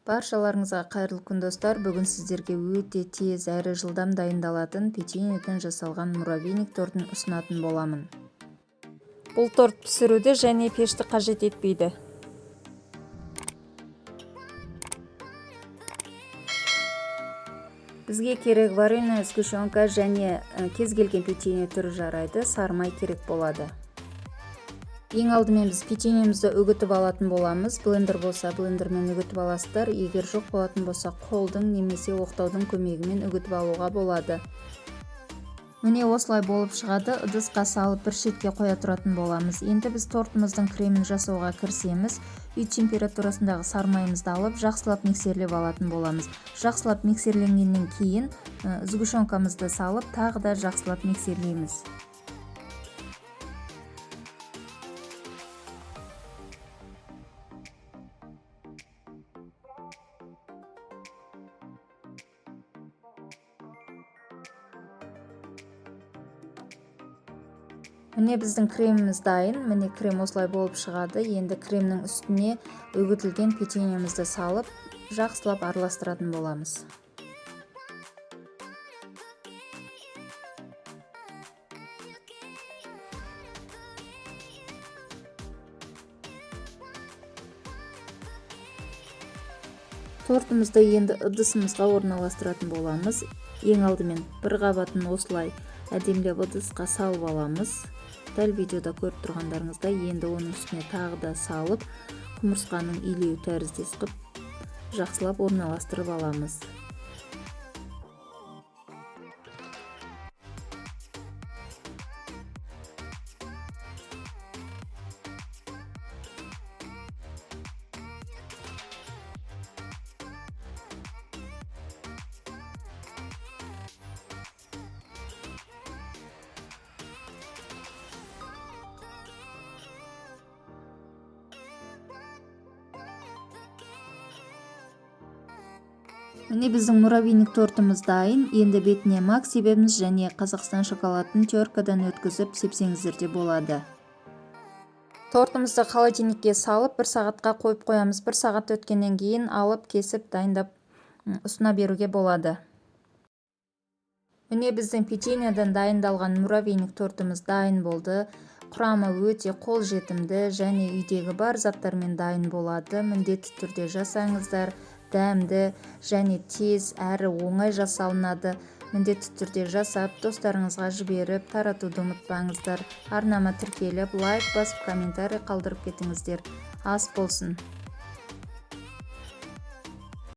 Баршаларыңызға қайырлы күн достар. Бүгін сіздерге өте тез әрі жылдам дайындалатын печеньеден жасалған муравейник тортын ұсынатын боламын. Бұл торт пісіруді және пешті қажет етпейді. Бізге керек вареная сгущенка және кез келген печенье түрі жарайды, сары май керек болады. Ең алдымен біз печеньемізді үгітіп алатын боламыз. Блендер болса блендермен үгітіп аласыздар. Егер жоқ болатын болса қолдың немесе оқтаудың көмегімен үгітіп алуға болады. Міне осылай болып шығады. Ыдысқа салып бір шетке қоя тұратын боламыз. Енді біз тортымыздың кремін жасауға кірісеміз. Үй температурасындағы сары майымызды алып жақсылап миксерлеп алатын боламыз. Жақсылап миксерленгеннен кейін сгущенкамызды салып тағы да жақсылап миксерлейміз. Міне біздің креміміз дайын. Міне крем осылай болып шығады. Енді кремнің үстіне үгітілген печеньемізді салып, жақсылап араластыратын боламыз. Тортымызды енді ыдысымызға орналастыратын боламыз. Ең алдымен бір қабатын осылай әдемілеп ыдысқа салып аламыз. Дәл видеода көріп тұрғандарыңыздай енді оның үстіне тағы да салып, құмырсқаның илеу тәріздес қып, жақсылап орналастырып аламыз. Міне біздің муравейник тортымыз дайын. Енді бетіне мак себеміз және Қазақстан шоколадын теркадан өткізіп сепсеңіздер де болады. Тортымызды холодильникке салып 1 сағатқа қойып қоямыз. 1 сағат өткеннен кейін алып кесіп дайындап ұсына беруге болады. Міне біздің печеньеден дайындалған муравейник тортымыз дайын болды. Құрамы өте қолжетімді және үйдегі бар заттармен дайын болады. Міндетті түрде жасаңыздар. Дәмді және тез әрі оңай жасалынады. Міндетті түрде жасап, достарыңызға жіберіп, таратуды ұмытпаңыздар. Арнама тіркеліп, лайк басып, комментарий қалдырып кетіңіздер. Ас болсын.